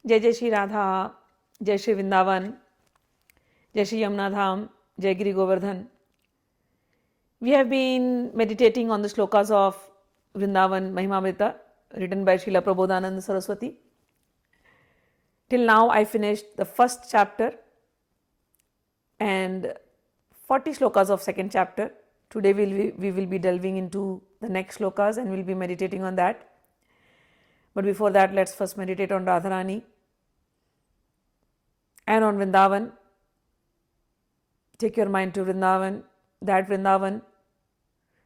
Jai Jai Shri Radha, Jai Shri Vrindavan, Jai Shri Yamuna Dham, Jai Giri Govardhan. We have been meditating on the shlokas of Vrindavan Mahimaamrita written by Srila Prabodhanand Saraswati. Till now I finished the first chapter and 40 shlokas of second chapter. Today we will be delving into the next shlokas and we'll be meditating on that. But before that, let's first meditate on Radharani and on Vrindavan. Take your mind to Vrindavan, that Vrindavan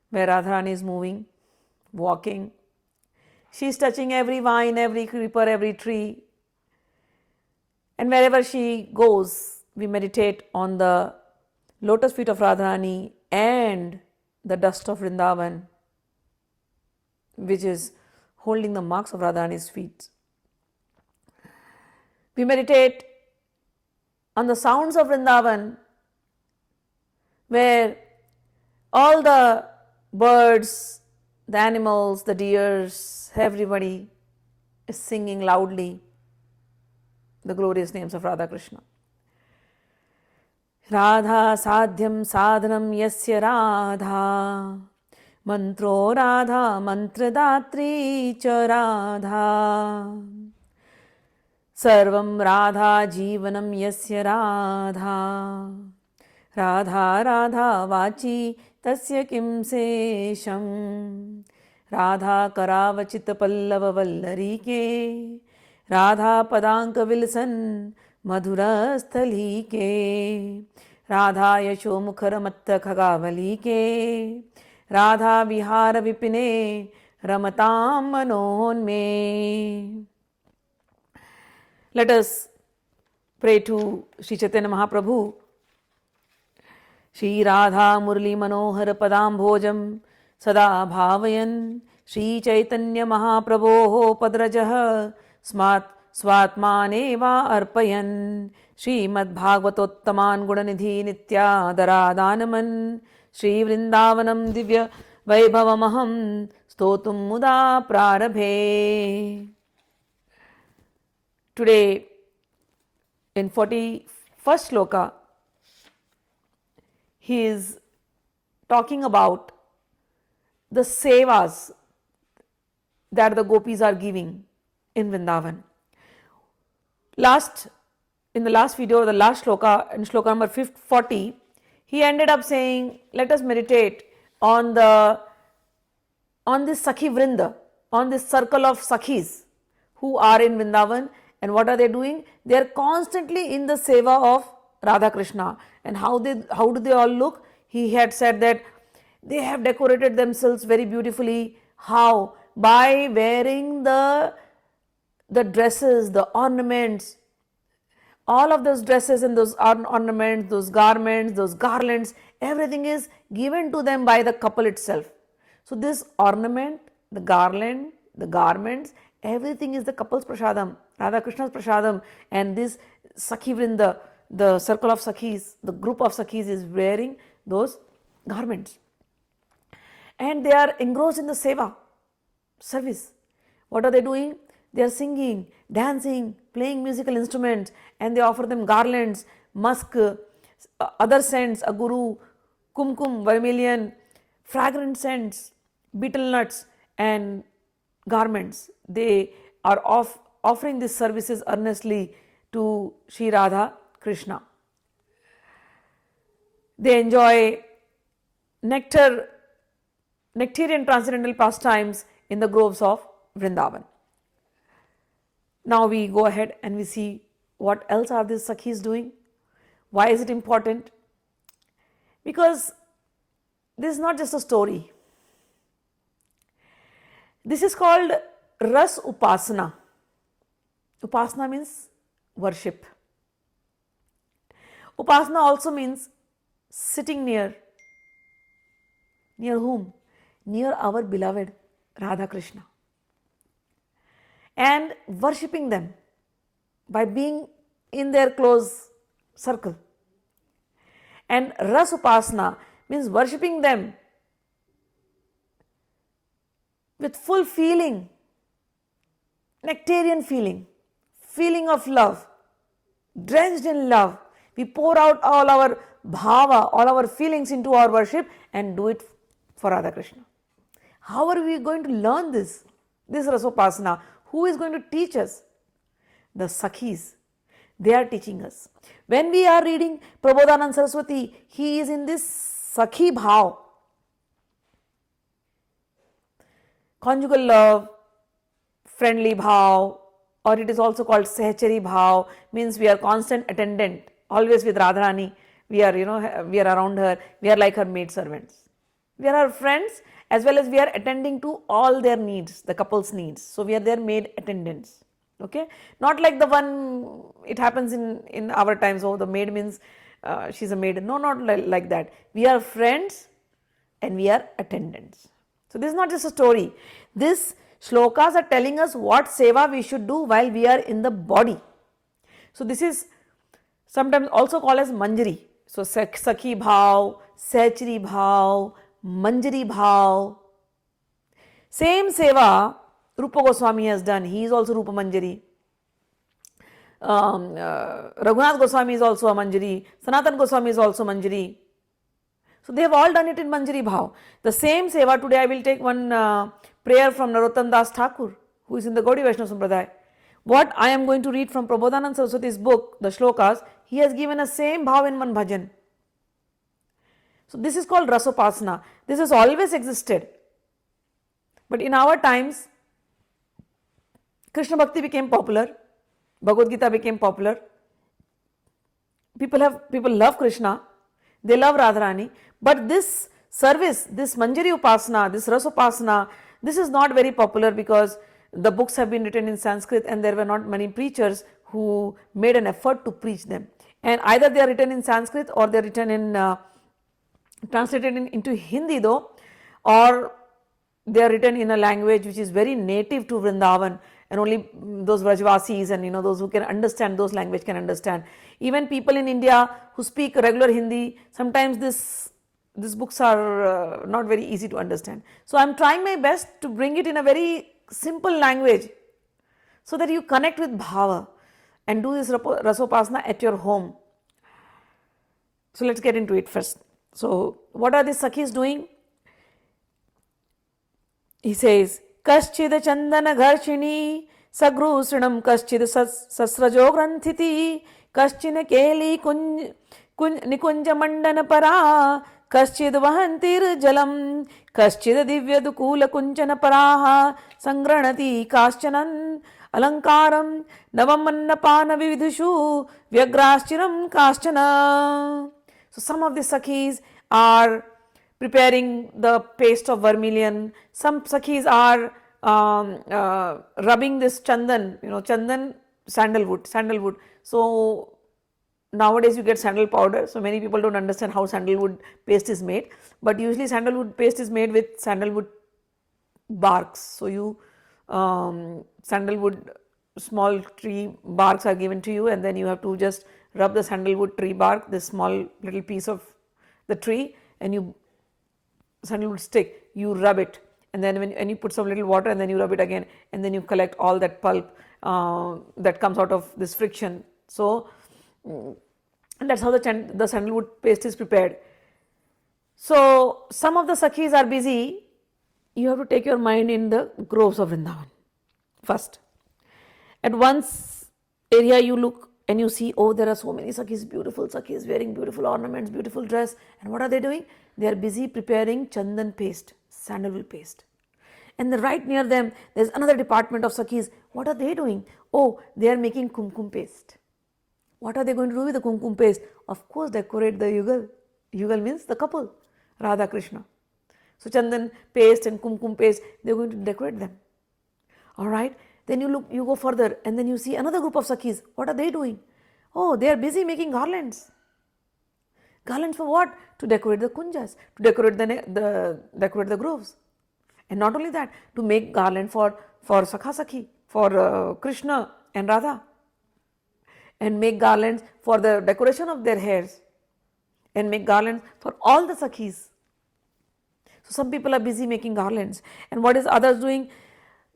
where Radharani is moving, walking. She is touching every vine, every creeper, every tree. And wherever she goes, we meditate on the lotus feet of Radharani and the dust of Vrindavan, which is holding the marks of Radharani's feet. We meditate on the sounds of Vrindavan, where all the birds, the animals, the deers, everybody is singing loudly the glorious names of Radha Krishna. Radha sadhyam sadhanam yasya Radha, mantro Radha mantradatri cha Radha, sarvam Radha jivanam yasya Radha, Radha Radha vachi tasya kim sesham, Radha karavachit pallava vallarike, Radha padanka vilsan madhurasthali ke, Radha yasho mukhar matta khagavali ke, Radha vihara vipine ramatam manon me. Let us pray to Sri Chaitanya Mahaprabhu. Shri Radha Murli Manohar Padam Bhojam Sada Bhavayan Shri Chaitanya Mahaprabhoho Padrajah Swatmaneva Arpayan Shri Mad Bhagavatottaman Gunanidhi Nitya Daradanaman Shri Vrindavanam Divya Vaibhavamaham Stotum Muda Prarabhe. Today, in 41st shloka, he is talking about the sevas that the gopis are giving in Vrindavan. In the last video, the last shloka, in shloka number 40, he ended up saying, let us meditate on this Sakhi Vrinda, on this circle of Sakhis who are in Vrindavan. And what are they doing? They are constantly in the seva of Radha Krishna. And how do they all look? He had said that they have decorated themselves very beautifully. How? By wearing the dresses, the ornaments, all of those dresses and those ornaments, those garments, those garlands, everything is given to them by the couple itself. So this ornament, the garland, the garments, everything is the couple's prasadam, Radha Krishna's prasadam, and this Sakhi Vrinda, the circle of Sakhis, the group of Sakhis is wearing those garments. And they are engrossed in the seva, service. What are they doing? They are singing, dancing, playing musical instruments, and they offer them garlands, musk, other scents, aguru, kumkum, vermilion, fragrant scents, betel nuts, and garments. They are offering these services earnestly to Sri Radha Krishna. They enjoy nectarian transcendental pastimes in the groves of Vrindavan. Now we go ahead and we see what else are these Sakhis doing. Why is it important? Because this is not just a story. This is called Rasopasana. Upasana means worship. Upasana also means sitting near. Near whom? Near our beloved Radha Krishna. And worshipping them by being in their close circle. And Rasopasana means worshipping them with full feeling, nectarian feeling, feeling of love, drenched in love. We pour out all our bhava, all our feelings into our worship and do it for Radha Krishna. How are we going to learn this? This Rasopasana. Who is going to teach us? The Sakhis. They are teaching us. When we are reading Prabodhanand Saraswati, he is in this Sakhi bhav. Conjugal love, friendly bhav, or it is also called Sahachari bhav, means we are constant attendant, always with Radharani. We are, we are around her. We are like her maid servants. We are her friends as well as we are attending to all their needs, the couple's needs. So we are their maid attendants. Okay, not like the one it happens in our times. Oh, the maid means she's a maid. No, not like that. We are friends and we are attendants. So this is not just a story. These shlokas are telling us what seva we should do while we are in the body. So this is sometimes also called as manjari. So sakhi bhav, sahachari bhav, manjari bhav. Same seva Rupa Goswami has done. He is also Rupa Manjari. Raghunath Goswami is also a Manjari. Sanatan Goswami is also Manjari. So they have all done it in Manjari Bhav. The same seva, today I will take one prayer from Narottam Das Thakur, who is in the Gaudiya Vaishnava Sampradaya. What I am going to read from Prabodhanand Saraswati's book, the shlokas, he has given a same bhav in one bhajan. So this is called Rasopasana. This has always existed. But in our times, Krishna Bhakti became popular, Bhagavad Gita became popular. People love Krishna, they love Radharani, but this service, this Manjari Upasana, this Rasopasana, this is not very popular because the books have been written in Sanskrit and there were not many preachers who made an effort to preach them. And either they are written in Sanskrit or they are written in, translated into Hindi though, or they are written in a language which is very native to Vrindavan. And only those Vrajvasis and those who can understand those language can understand. Even people in India who speak regular Hindi, sometimes these books are not very easy to understand. So I am trying my best to bring it in a very simple language so that you connect with bhava and do this Rasopasana at your home. So let's get into it first. So what are the Sakhis doing? He says, Kaschid Chandana Gharshini Sagrusrinam Kaschid Sasrajo Granthiti Kaschina Keli Nikunja Mandana Para Kaschid Vahantir Jalam Kaschid Divya Dukula Kunchana Paraha Sangranati Kaschanan Alankaram Navamannapana Vividushu Vyagraschiram Kaschana. So some of the Sakhis are preparing the paste of vermilion. Some Sakhis are rubbing this chandan, chandan, sandalwood. So nowadays you get sandal powder. So many people don't understand how sandalwood paste is made. But usually sandalwood paste is made with sandalwood barks. So you, sandalwood small tree barks are given to you and then you have to just rub the sandalwood tree bark, this small little piece of the tree, and sandalwood stick, you rub it, and then when you put some little water and then you rub it again, and then you collect all that pulp that comes out of this friction. So that's how the sandalwood paste is prepared. So some of the Sakhis are busy. You have to take your mind in the groves of Vrindavan first. At one area you look and you see, oh, there are so many Sakhis, beautiful Sakhis wearing beautiful ornaments, beautiful dress. And what are they doing? They are busy preparing chandan paste, sandalwood paste. And right near them, there's another department of Sakhis. What are they doing? Oh, they are making kumkum paste. What are they going to do with the kumkum paste? Of course, decorate the yugal. Yugal means the couple, Radha Krishna. So chandan paste and kumkum paste, they're going to decorate them. Alright, then you go further and then you see another group of Sakhis. What are they doing? Oh, they are busy making garlands. Garlands for what? To decorate the kunjas, to decorate decorate the groves. And not only that, to make garland for Sakha Sakhi, for Krishna and Radha. And make garlands for the decoration of their hairs. And make garlands for all the Sakhis. So some people are busy making garlands. And what is others doing?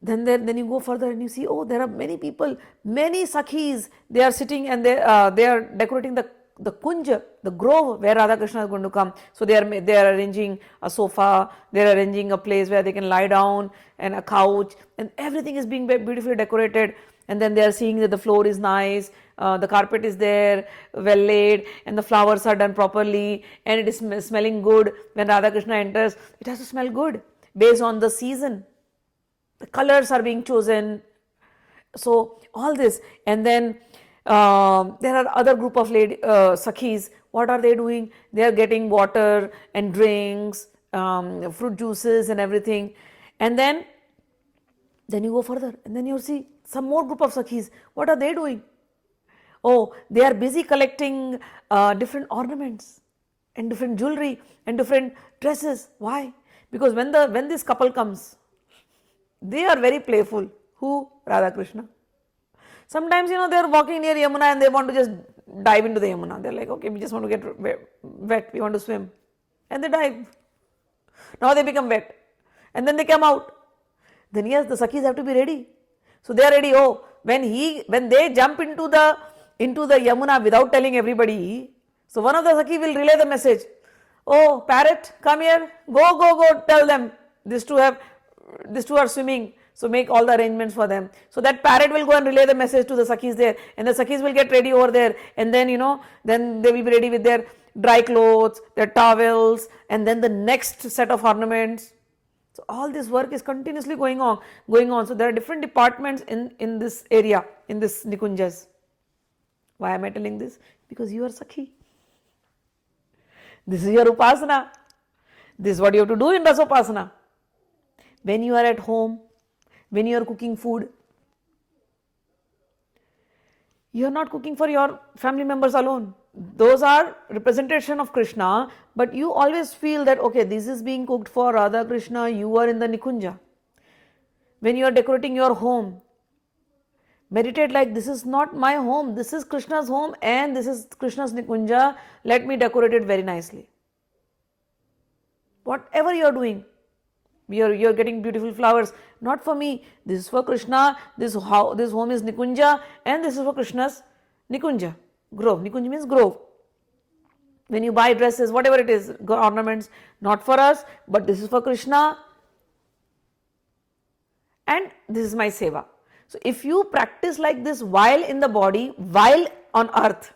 Then you go further and you see, oh, there are many people, many sakhis. They are sitting and they are decorating the kunja, the grove where Radha Krishna is going to come. So they are arranging a sofa, they are arranging a place where they can lie down and a couch, and everything is being beautifully decorated. And then they are seeing that the floor is nice, the carpet is there, well laid, and the flowers are done properly, and it is smelling good. When Radha Krishna enters, it has to smell good based on the season. The colors are being chosen. So all this, and then there are other group of sakhis. What are they doing? They are getting water and drinks, fruit juices and everything. And then you go further and then you see some more group of sakhis. What are they doing? Oh, they are busy collecting different ornaments and different jewelry and different dresses. Why? Because when this couple comes, they are very playful. Who? Radha Krishna. Sometimes, they are walking near Yamuna and they want to just dive into the Yamuna. They're like, okay, we just want to get wet, we want to swim. And they dive. Now they become wet. And then they come out. Then yes, the sakhis have to be ready. So they are ready. Oh, when they jump into the Yamuna without telling everybody, so one of the sakhi will relay the message. Oh, parrot, come here. Go, tell them. These two are swimming. So make all the arrangements for them. So that parrot will go and relay the message to the sakhis there, and the sakhis will get ready over there, and then then they will be ready with their dry clothes, their towels, and then the next set of ornaments. So all this work is continuously going on. So there are different departments in this area, in this Nikunjas. Why am I telling this? Because you are sakhi. This is your upasana. This is what you have to do in Rasopasana. When you are at home, when you are cooking food, you are not cooking for your family members alone. Those are representation of Krishna, but you always feel that, okay, this is being cooked for Radha Krishna, you are in the Nikunja. When you are decorating your home, meditate like, this is not my home, this is Krishna's home and this is Krishna's Nikunja, let me decorate it very nicely. Whatever you are doing, you're getting beautiful flowers, not for me, this is for Krishna, this home is Nikunja and this is for Krishna's Nikunja, grove. Nikunja means grove. When you buy dresses, whatever it is, ornaments, not for us, but this is for Krishna and this is my seva. So if you practice like this while in the body, while on earth,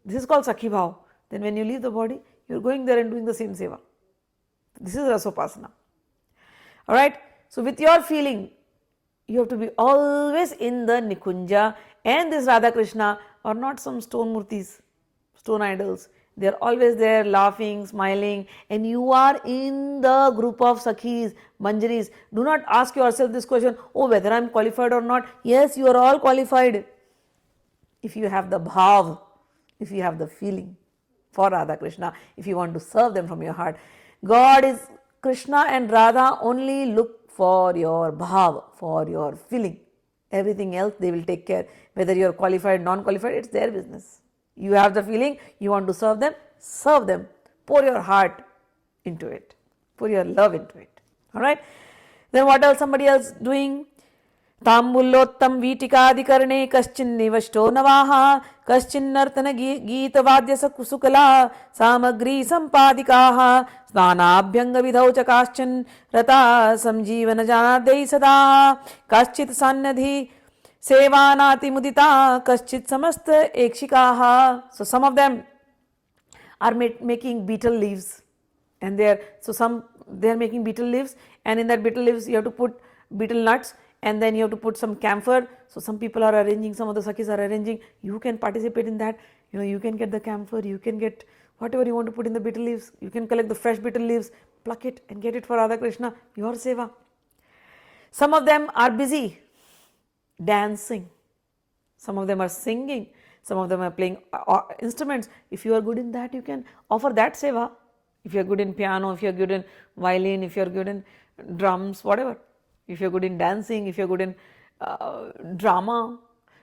this is called Sakhi Bhav. Then when you leave the body, you're going there and doing the same seva. This is Rasopasana. Alright, so with your feeling, you have to be always in the Nikunja, and this Radha Krishna are not some stone murtis, stone idols. They are always there laughing, smiling, and you are in the group of Sakhis, Manjaris. Do not ask yourself this question, oh, whether I am qualified or not. Yes, you are all qualified. If you have the bhav, if you have the feeling for Radha Krishna, if you want to serve them from your heart. God is Krishna and Radha only look for your bhav, for your feeling. Everything else they will take care. Whether you are qualified, non-qualified, it's their business. You have the feeling, you want to serve them. Pour your heart into it. Pour your love into it. Alright? Then what else somebody else doing? Tambullottam Vitikadikarne Kaschinivashto Navaha Kaschinnartana Geetavadya Sukala Samagri Sampadikaha Snanabhyanga Vidhaucha Kaschin Rata Samjivana Janadei Sada Kaschit Sannadhi Sevanati Mudita Kaschit Samasta Ekshikaha. So some of them are making betel leaves, and they are making betel leaves, and in that betel leaves you have to put betel nuts, and then you have to put some camphor. So some people are arranging, some of the Sakhis are arranging. You can participate in that. You can get the camphor, you can get whatever you want to put in the betel leaves. You can collect the fresh betel leaves, pluck it and get it for Radha Krishna, your seva. Some of them are busy dancing. Some of them are singing. Some of them are playing instruments. If you are good in that, you can offer that seva. If you are good in piano, if you are good in violin, if you are good in drums, whatever. If you are good in dancing, if you are good in drama.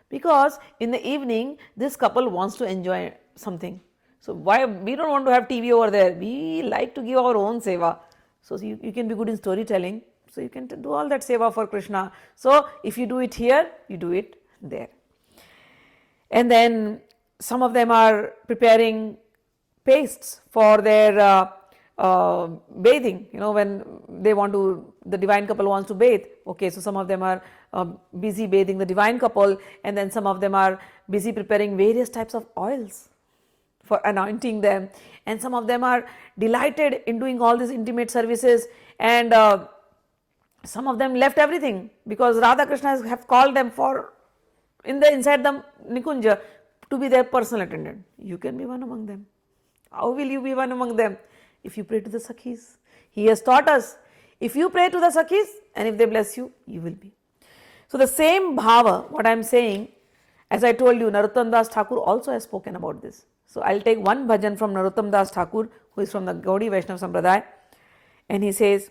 Because in the evening, this couple wants to enjoy something. So why we don't want to have TV over there. We like to give our own seva. So you can be good in storytelling. So you can do all that seva for Krishna. So if you do it here, you do it there. And then some of them are preparing pastes for their bathing, when they want to, the divine couple wants to bathe. Okay, so some of them are busy bathing the divine couple, and then some of them are busy preparing various types of oils for anointing them, and some of them are delighted in doing all these intimate services, and some of them left everything because Radha Krishna have called them for inside the Nikunja to be their personal attendant. You can be one among them. How will you be one among them? If you pray to the Sakhis. He has taught us, if you pray to the Sakhis and if they bless you, you will be. So the same bhava, what I am saying, as I told you, Narottam Das Thakur also has spoken about this. So I will take one bhajan from Narottam Das Thakur, who is from the Gaudiya Vaishnava Sampradaya, and he says,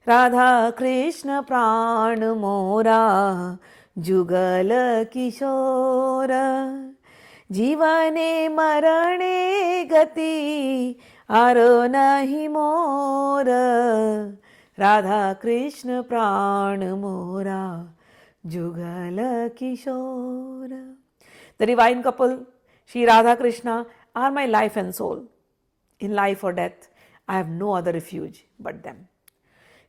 Radha Krishna Pran Mora Jugal Kishora Jivane Marane Gati Aro Nahi Mora Radha Krishna Pran Mora Jugal Kishora. The divine couple, Shri Radha Krishna, are my life and soul. In life or death, I have no other refuge but them.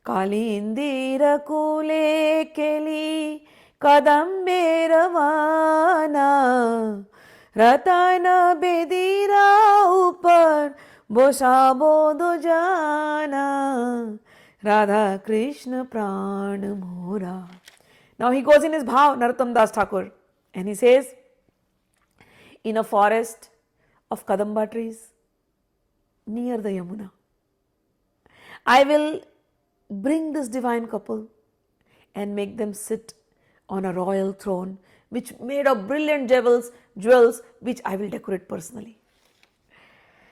Kalindira Kule Keli Kadambe Ravana Ratana Bedira Upar Bosha Bodo Jana Radha Krishna Pran Mora. Now he goes in his bhav, Narottam Das Thakur, and he says, in a forest of Kadamba trees near the Yamuna, I will bring this divine couple and make them sit on a royal throne which made of brilliant jewels which I will decorate personally.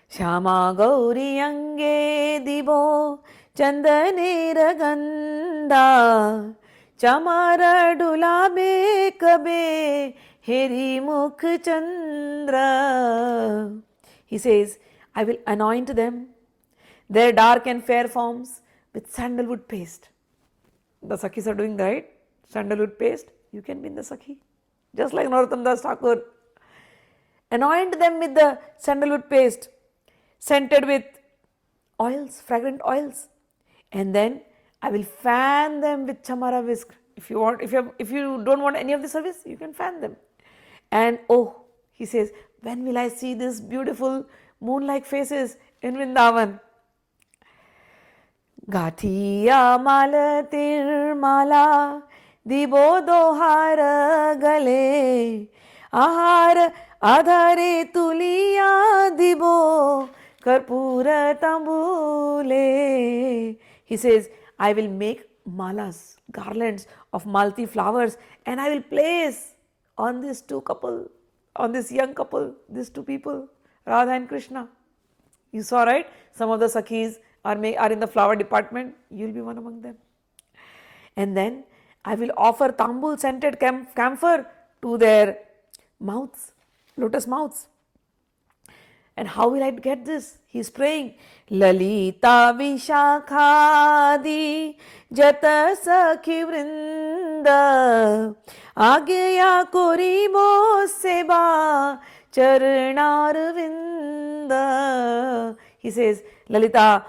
Shama Gauri Ange Dibo Chandanera Ganda Chamara Dulabe Kabe Heri Mukh Chandra. He says, I will anoint them, their dark and fair forms, with sandalwood paste. The Sakhis are doing right. Sandalwood paste, you can be in the Sakhi. Just like Narottam Das Thakur. Anoint them with the sandalwood paste, scented with oils, fragrant oils. And then I will fan them with chamara whisk. If you don't want any of the service, you can fan them. And he says, when will I see these beautiful moon-like faces in Vrindavan? Gathiya mala tirmala dibo dohar gale ahar adhare tuliya dibo karpura tambule. He says, I will make malas, garlands of malti flowers, and I will place on this young couple, these two people, Radha and Krishna. You saw, right? Some of the Sakhis are in the flower department. You will be one among them. And then I will offer tambul scented camphor to their mouths, lotus mouths. And how will I get this? He is praying. Lalita Vishakhadi Jata Sakhi Vrinda Agya Koribo Seba Charnar Vinda. He says, Lalita,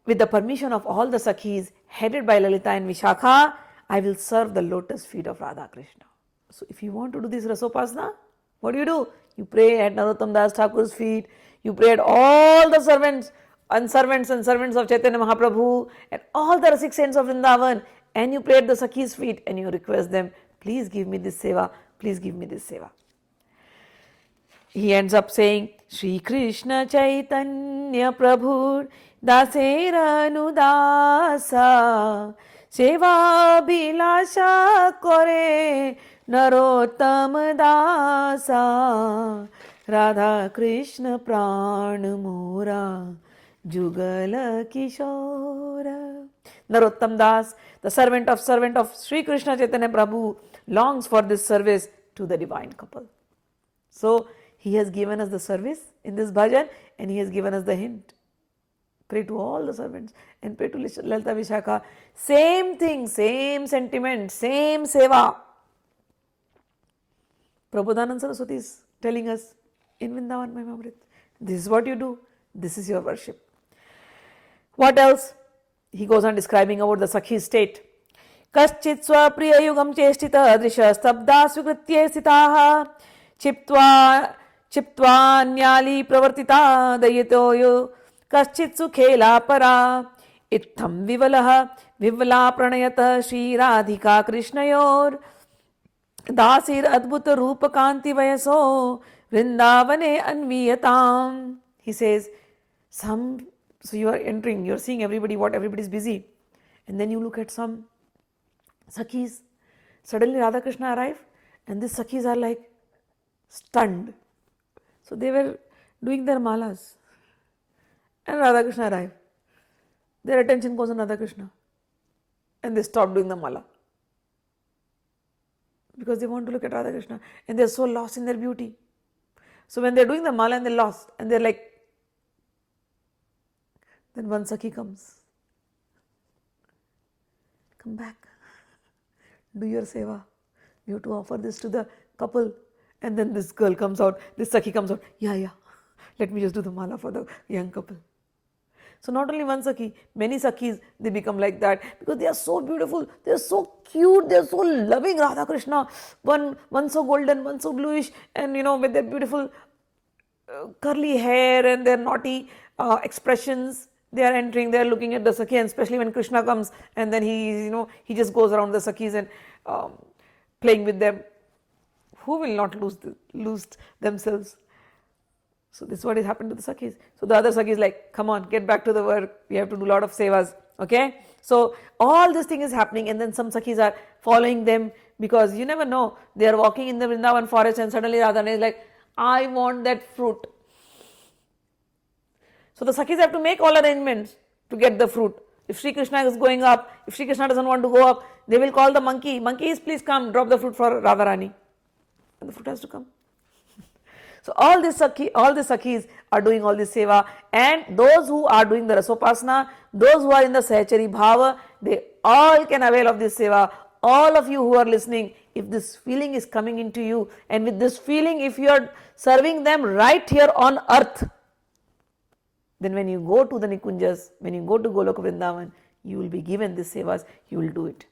with the permission of all the Sakhis, headed by Lalita and Vishakha, I will serve the lotus feet of Radha Krishna. So if you want to do this Rasopasana, what do? You pray at Narottam Das Thakur's feet, you pray at all the servants of Chaitanya Mahaprabhu, and all the Rasik saints of Vrindavan, and you pray at the Sakhi's feet and you request them, please give me this seva, please give me this seva. He ends up saying, Shri Krishna Chaitanya Prabhu Dasera Nudasa Seva Bilasha Kore Narottam Dasa Radha Krishna Pran Mora Jugal Kishora. Narottam Das, the servant of Shri Krishna Chaitanya Prabhu, longs for this service to the divine couple. So he has given us the service in this bhajan, and he has given us the hint. Pray to all the servants and pray to Lalita Vishakha. Same thing, same sentiment, same seva. Prabodhanand Saraswati is telling us in Vrindavan Mahimaamrit, this is what you do, this is your worship. What else? He goes on describing about the Sakhi state. Kaschit swapriya yugam cheshtita drisha stabda svikritye sitaha chiptva nyali pravartita dayitoyo kaschit sukhela para ittham vivala pranayata Shri Radhika Krishnayor Dasir Adbhuta Rupa Kanti Vayaso Vrindavane Anviyatam. He says, so you are entering, you are seeing what everybody is busy. And then you look at some Sakhis. Suddenly Radha Krishna arrive and these Sakhis are like stunned. So they were doing their malas. And Radha Krishna arrive. Their attention goes on Radha Krishna. And they stop doing the mala. Because they want to look at Radha Krishna and they're so lost in their beauty. So when they're doing the mala and they're lost and they're like, then one Sakhi comes. Come back. Do your seva. You have to offer this to the couple. And then this girl comes out, this Sakhi comes out. Yeah. Let me just do the mala for the young couple. So not only one Sakhi, many Sakhis, they become like that because they are so beautiful, they are so cute, they are so loving Radha Krishna. One so golden, one so bluish, and with their beautiful curly hair and their naughty expressions, they are entering, they are looking at the Sakhi, and especially when Krishna comes and then he just goes around the Sakhis and playing with them. Who will not lose themselves? So this is what has happened to the Sakhis. So the other Sakhi is like, come on, get back to the work. We have to do a lot of sevas. Okay? So all this thing is happening and then some Sakhis are following them because you never know. They are walking in the Vrindavan forest and suddenly Radharani is like, I want that fruit. So the Sakhis have to make all arrangements to get the fruit. If Shri Krishna is going up, if Shri Krishna doesn't want to go up, they will call the monkey. Monkeys, please come, drop the fruit for Radharani. And the fruit has to come. So all the Sakhis are doing all this seva, and those who are doing the Rasopasana, those who are in the Sahachari Bhava, they all can avail of this seva. All of you who are listening, if this feeling is coming into you, and with this feeling, if you are serving them right here on earth, then when you go to the Nikunjas, when you go to Goloka Vrindavan, you will be given these sevas, you will do it.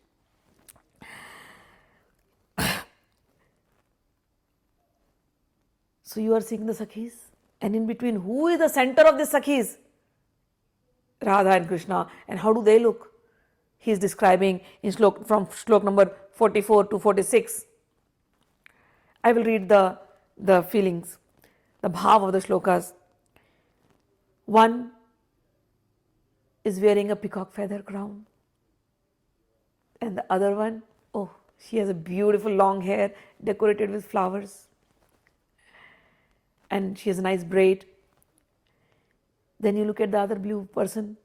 So you are seeing the Sakhis, and in between, who is the center of the Sakhis? Radha and Krishna. And how do they look? He is describing in from Shlok number 44 to 46. I will read the feelings, the bhav of the shlokas. One is wearing a peacock feather crown, and the other one, she has a beautiful long hair decorated with flowers. And she has a nice braid. Then you look at the other blue person.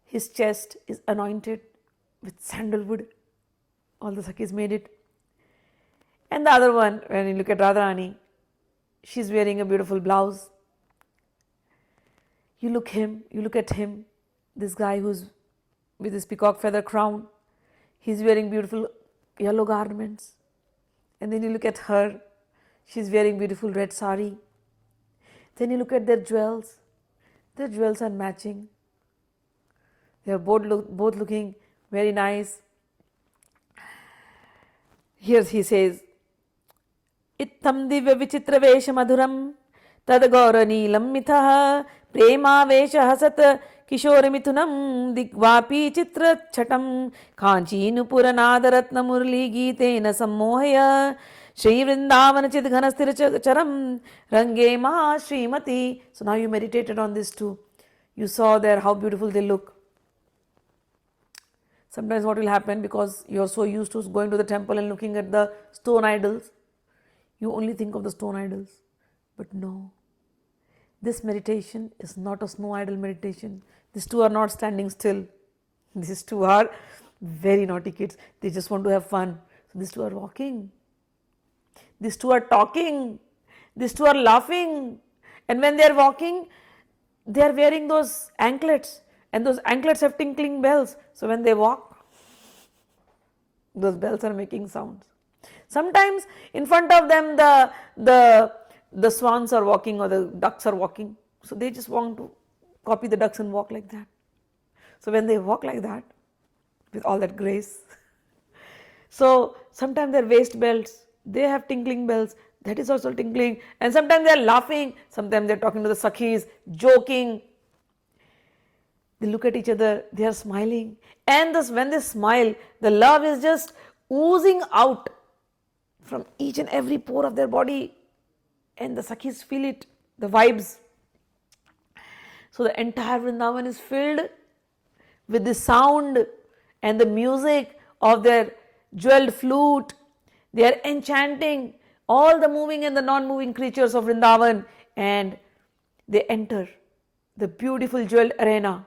His chest is anointed with sandalwood. All the Sakhis made it. And the other one, when you look at Radharani, she's wearing a beautiful blouse. You look at him, this guy who's with his peacock feather crown. He's wearing beautiful yellow garments. And then you look at her, she's wearing beautiful red sari. Then you look at their jewels. Their jewels are matching. They are both looking very nice. Here he says, Ittam divya vichitra vesha madhuram tad gaura neelam mithaha prema vesha hasat kishore mithunam digvapi chitra chatam kanchi nupura nadaratna murli geetena sammohaya Shri Vrindavan chid ghanasthira charam range maha Srimati. So now you meditated on this too. You saw there how beautiful they look. Sometimes what will happen, because you are so used to going to the temple and looking at the stone idols, you only think of the stone idols. But no, this meditation is not a snow idol meditation. These two are not standing still. These two are very naughty kids. They just want to have fun. So these two are walking. These two are talking. These two are laughing. And when they are walking, they are wearing those anklets, and those anklets have tinkling bells. So when they walk, those bells are making sounds. Sometimes in front of them the swans are walking or the ducks are walking. So they just want to copy the ducks and walk like that. So when they walk like that, with all that grace, so sometimes their waist belts, they have tinkling bells, that is also tinkling. And sometimes they are laughing, sometimes they are talking to the Sakhis, joking. They look at each other, they are smiling. And thus when they smile, the love is just oozing out from each and every pore of their body. And the Sakhis feel it, the vibes. So the entire Vrindavan is filled with the sound and the music of their jeweled flute. They are enchanting all the moving and the non-moving creatures of Vrindavan, and they enter the beautiful jeweled arena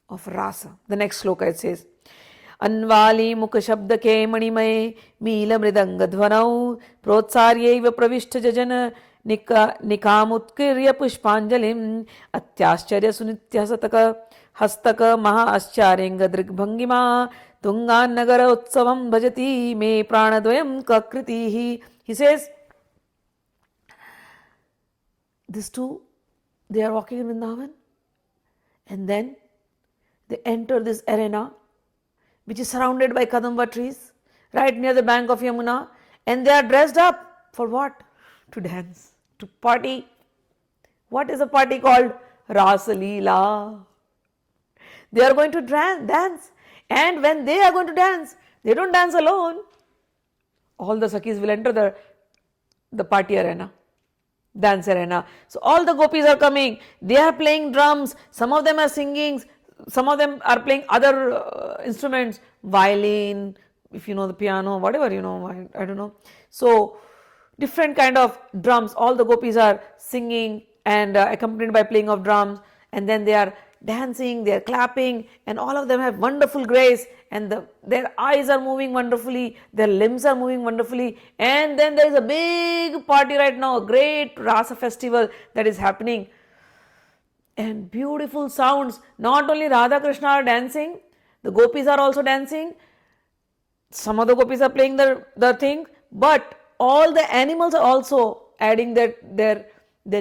of Rasa. The next sloka it says, Anvali mukha shabda ke manimay meela mridanga dhvanau protsaryaiva pravishta jajana nikamutkirya pushpanjalim atyascharya sunitya sataka hastaka maha ascharyenga drigbhangima tungan nagara utsavam bhajati me pranadvayam kakritihi. He says, these two, they are walking in Vrindavan, and then they enter this arena which is surrounded by Kadamba trees right near the bank of Yamuna, and they are dressed up for what? To dance, to party. What is a party called? Ras Leela. They are going to dance, and when they are going to dance, they don't dance alone. All the Sakhis will enter the party arena, dance arena. So all the gopis are coming, they are playing drums, some of them are singing, some of them are playing other instruments, violin, if you know the piano, whatever, I don't know. So different kind of drums, all the gopis are singing and accompanied by playing of drums, and then they are dancing, they are clapping, and all of them have wonderful grace, and their eyes are moving wonderfully, their limbs are moving wonderfully. And then there is a big party right now, a great Rasa festival that is happening, and beautiful sounds. Not only Radha Krishna are dancing, the gopis are also dancing. Some of the gopis are playing the thing, but all the animals are also adding their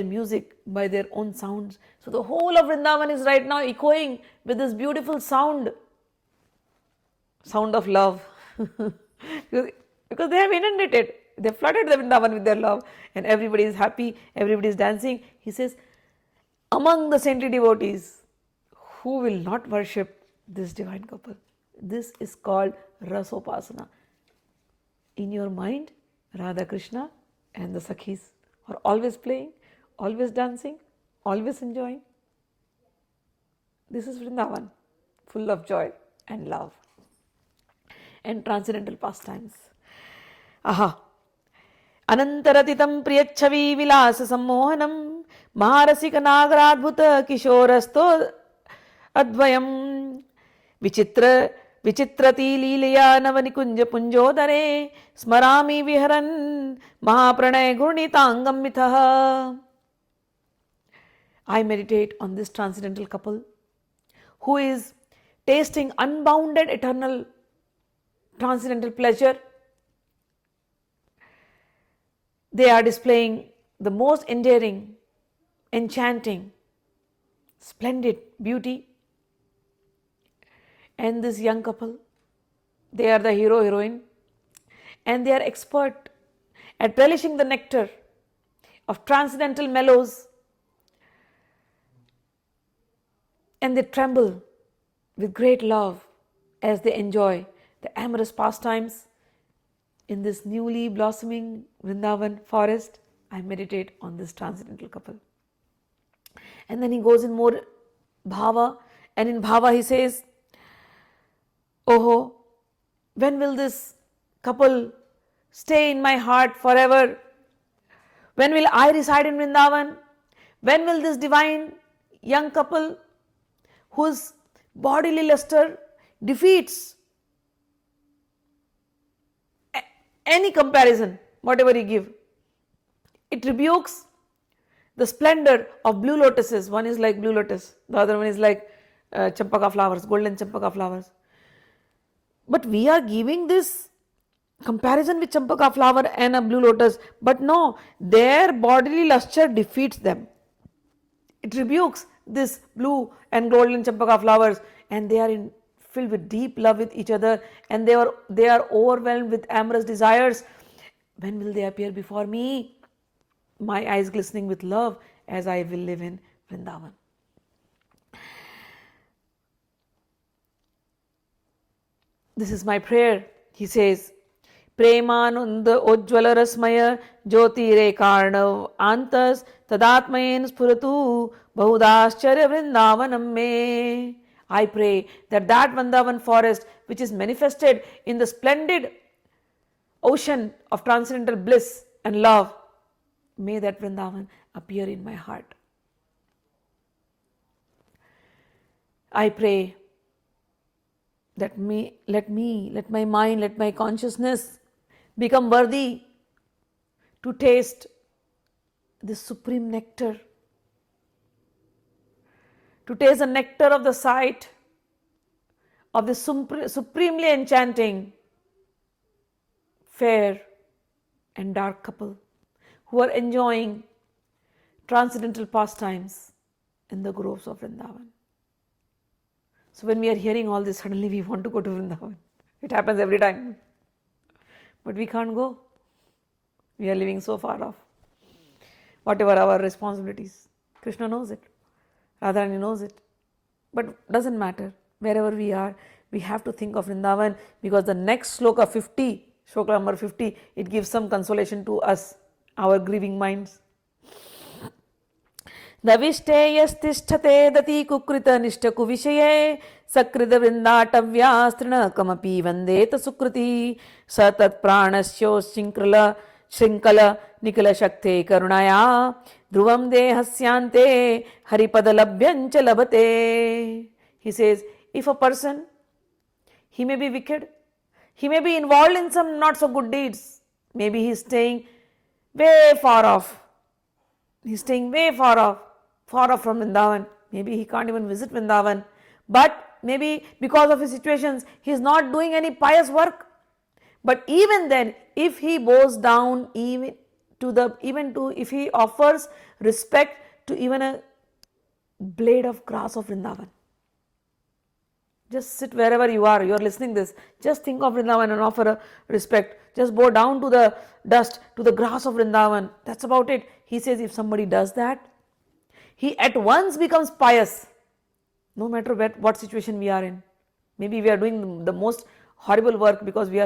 music by their own sounds. So the whole of Vrindavan is right now echoing with this beautiful sound of love. Because they have inundated, they flooded the Vrindavan with their love, and everybody is happy, everybody is dancing. He says, among the saintly devotees, who will not worship this divine couple? This is called Rasopasana. In your mind, Radha Krishna and the Sakhis are always playing, always dancing, always enjoying. This is Vrindavan, full of joy and love and transcendental pastimes. Aha. Anantaratitam priyachavi vilasa sammohanam maharasika nagaradbhuta kishorasto advayam vichitrati leelaya navanikunja punjodare smarami viharan mahapranay gurnitangam mithaha. I meditate on this transcendental couple who is tasting unbounded eternal transcendental pleasure. They are displaying the most endearing, enchanting, splendid beauty. And this young couple, they are the hero, heroine, and they are expert at relishing the nectar of transcendental mellows, and they tremble with great love as they enjoy the amorous pastimes in this newly blossoming Vrindavan forest. I meditate on this transcendental couple. And then he goes in more bhava, and in bhava he says, Oh, when will this couple stay in my heart forever? When will I reside in Vrindavan? When will this divine young couple, whose bodily luster defeats any comparison, whatever you give, it rebukes the splendor of blue lotuses. One is like blue lotus, the other one is like champaka flowers, golden champaka flowers. But we are giving this comparison with champaka flower and a blue lotus, but no, their bodily luster defeats them. It rebukes this blue and golden champaka flowers, and they are filled with deep love with each other, and they are overwhelmed with amorous desires. When will they appear before me? My eyes glistening with love as I will live in Vrindavan. This is my prayer. He says, Premananda Ojjwala Rasmaya Jyotire Karnav Antas Tadatmayen Spuratu Bahudascharya Vrindavanam Me. I pray that Vrindavan forest, which is manifested in the splendid ocean of transcendental bliss and love, may that Vrindavan appear in my heart. I pray that let my mind, let my consciousness become worthy to taste this supreme nectar, to taste the nectar of the sight of this supremely enchanting, fair and dark couple who are enjoying transcendental pastimes in the groves of Vrindavan. So when we are hearing all this, suddenly we want to go to Vrindavan. It happens every time. But we can't go. We are living so far off. Whatever our responsibilities. Krishna knows it. Radharani knows it. But doesn't matter. Wherever we are, we have to think of Vrindavan, because the next shloka 50, shloka number 50, it gives some consolation to us, our grieving minds. Davishteyastisthate dati kukrita nishtaku vishaye sakrida vrindatavya kamapi vandeta sukriti satat pranasyo shrinkala nikala shakte karunaya dhruvam dehasyante haripadalabhyancha labhate. He says, if a person, he may be wicked, he may be involved in some not so good deeds, maybe he is staying way far off, far off from Vrindavan. Maybe he can't even visit Vrindavan. But maybe because of his situations, he is not doing any pious work. But even then, if he bows down if he offers respect to even a blade of grass of Vrindavan. Just sit wherever you are listening this. Just think of Vrindavan and offer a respect. Just bow down to the dust, to the grass of Vrindavan. That's about it. He says if somebody does that, he at once becomes pious, no matter what situation we are in. Maybe we are doing the most horrible work because we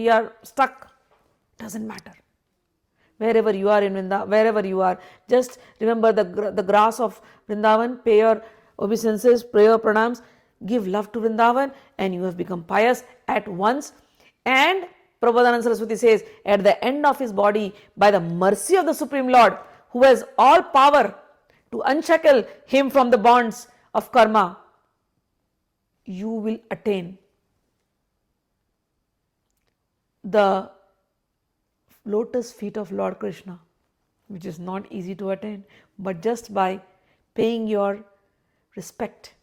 are stuck. Doesn't matter. Wherever you are in Vrindavan, wherever you are, just remember the grass of Vrindavan, pay your obeisances, pray your pranams, give love to Vrindavan, and you have become pious at once. And Prabodhanand Saraswati says, at the end of his body, by the mercy of the Supreme Lord, who has all power to unshackle him from the bonds of karma, you will attain the lotus feet of Lord Krishna, which is not easy to attain, but just by paying your respect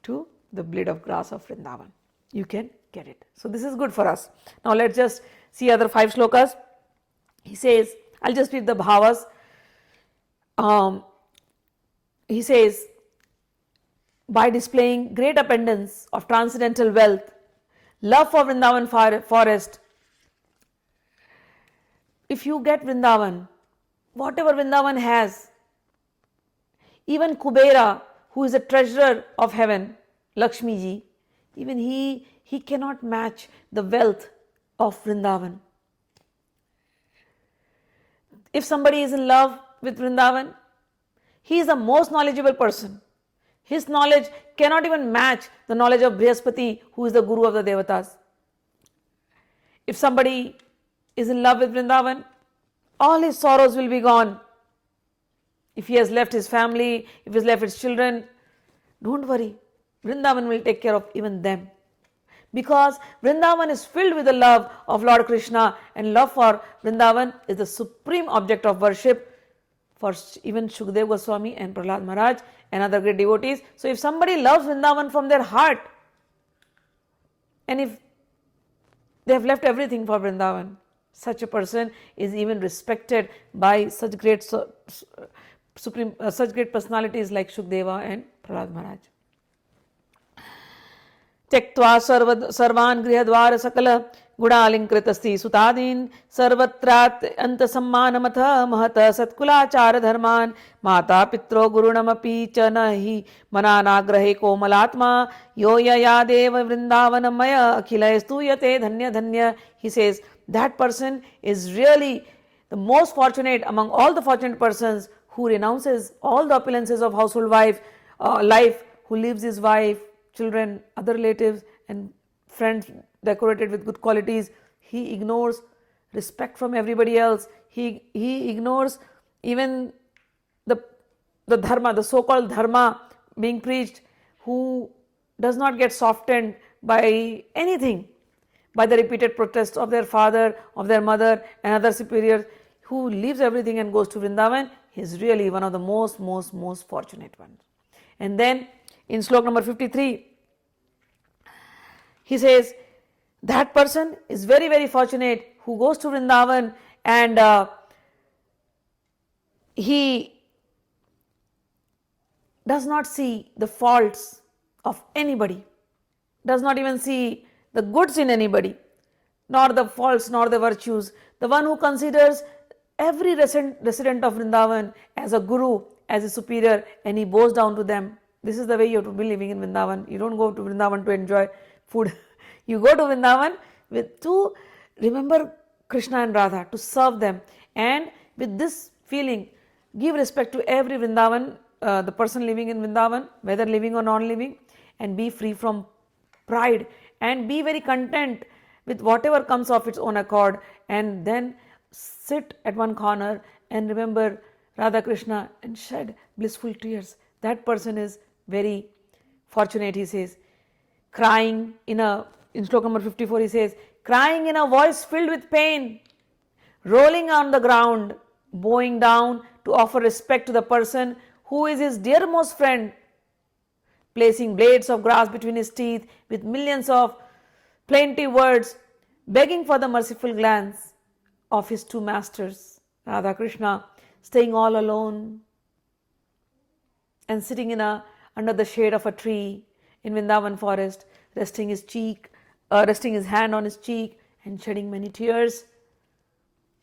to the blade of grass of Vrindavan, you can get it. So this is good for us. Now let's just see other 5 shlokas. He says, I'll just read the bhavas. He says, by displaying great abundance of transcendental wealth, love for Vrindavan forest, if you get Vrindavan, whatever Vrindavan has, even Kubera, who is a treasurer of heaven, Lakshmi ji, even he cannot match the wealth of Vrindavan. If somebody is in love with Vrindavan, he is the most knowledgeable person. His knowledge cannot even match the knowledge of Brihaspati, who is the guru of the Devatas. If somebody is in love with Vrindavan, all his sorrows will be gone. If he has left his family, if he has left his children, don't worry. Vrindavan will take care of even them. Because Vrindavan is filled with the love of Lord Krishna, and love for Vrindavan is the supreme object of worship for even Shukdev Goswami and Prahlad Maharaj and other great devotees. So if somebody loves Vrindavan from their heart, and if they have left everything for Vrindavan, such a person is even respected by such great such great personalities like Shukdeva and Prahlad Maharaj. त्यक्त्वा सर्वान् गृहद्वार सकल गुणालंकृतस्ति सुतादीन सर्वत्रात् अंत सम्मानमथ महत सत्कुलाचार धर्मान् माता पित्रो गुरुणमपि च न हि मनानाग्रहे कोमलात्मा यो ययादेव वृंदावनमय अखिल स्तूयते धन्य धन्य. He says that person is really the most fortunate among all the fortunate persons who renounces all the opulences of household life, who leaves his wife, children, other relatives and friends decorated with good qualities. He ignores respect from everybody else. He ignores even the dharma, the so-called dharma being preached, who does not get softened by anything, by the repeated protests of their father, of their mother and other superiors, who leaves everything and goes to Vrindavan. He is really one of the most fortunate ones. And then in Shlok number 53, he says that person is very fortunate who goes to Vrindavan and he does not see the faults of anybody, does not even see the goods in anybody, nor the faults nor the virtues. The one who considers every resident of Vrindavan as a guru, as a superior, and he bows down to them. This is the way you have to be living in Vrindavan. You don't go to Vrindavan to enjoy food. You go to Vrindavan to remember Krishna and Radha, to serve them, and with this feeling, give respect to every Vrindavan, the person living in Vrindavan, whether living or non-living, and be free from pride and be very content with whatever comes of its own accord, and then sit at one corner and remember Radha Krishna and shed blissful tears. That person is very fortunate, he says. Crying in Shlok number 54, he says, crying in a voice filled with pain, rolling on the ground, bowing down to offer respect to the person who is his dearmost friend, placing blades of grass between his teeth with millions of plaintive words, begging for the merciful glance of his two masters, Radha Krishna, staying all alone and sitting under the shade of a tree in Vrindavan forest, resting his hand on his cheek and shedding many tears.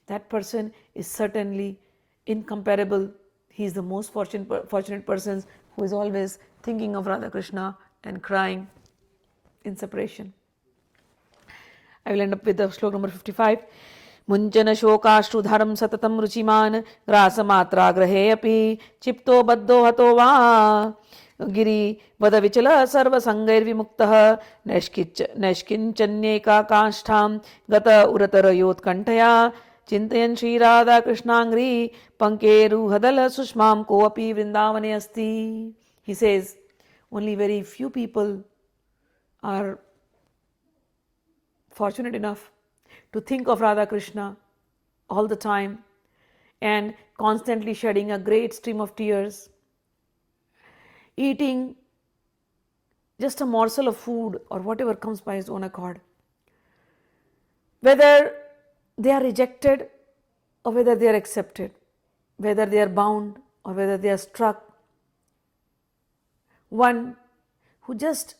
That person is certainly incomparable. He is the most fortunate person who is always thinking of Radha Krishna and crying in separation. I will end up with the Shlok number 55. मुञ्चन शोकाश्रुधरं सततं रुचिमान् ग्रासमात्राग्रहे अपि चिप्तो बद्धो हतो वा गिरिवदविचल सर्वसङ्गैर्विमुक्तः नैष्किञ्चन्येकाकाष्ठां गत उरतरयोत्कण्ठया चिन्तयन् श्रीराधाकृष्णाङ्घ्रि पङ्केरुहदल सुष्मां कोऽपि वृन्दावने अस्ति. He says, only very few people are fortunate enough to think of Radha Krishna all the time and constantly shedding a great stream of tears, eating just a morsel of food or whatever comes by his own accord. Whether they are rejected or whether they are accepted, whether they are bound or whether they are struck. One who just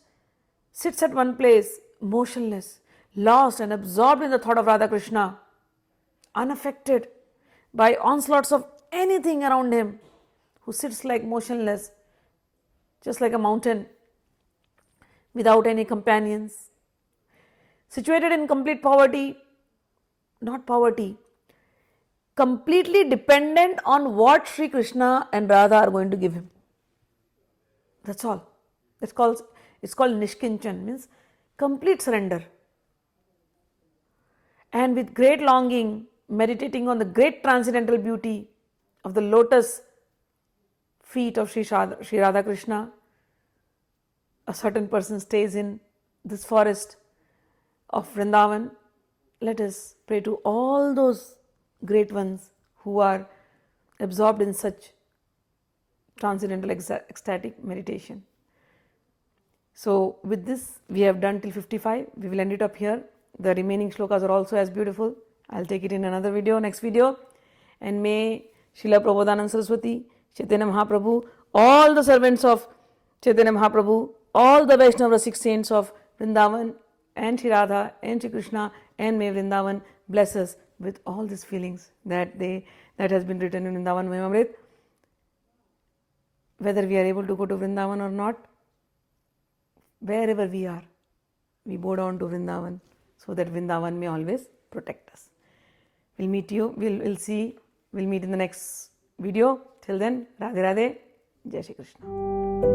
sits at one place, motionless, lost and absorbed in the thought of Radha Krishna, unaffected by onslaughts of anything around him, who sits like motionless, just like a mountain, without any companions, situated in complete poverty, not poverty, completely dependent on what Shri Krishna and Radha are going to give him. That's all. It's called Nishkinchan, means complete surrender. And with great longing, meditating on the great transcendental beauty of the lotus feet of Sri Radha Krishna, a certain person stays in this forest of Vrindavan. Let us pray to all those great ones who are absorbed in such transcendental ecstatic meditation. So with this we have done till 55. We will end it up here. The remaining shlokas are also as beautiful. I'll take it in another video, next video. And may Srila Prabodhanand Saraswati, Chaitanya Mahaprabhu, all the servants of Chaitanya Mahaprabhu, all the Vaishnava Rasik saints of Vrindavan and Shri Radha and Shri Krishna, and may Vrindavan bless us with all these feelings that has been written in Vrindavan Mahimaamrit. Whether we are able to go to Vrindavan or not, wherever we are, we bow down to Vrindavan so that Vrindavan may always protect us. We'll meet you, we'll meet in the next video. Till then, Radhe Radhe, Jai Shri Krishna.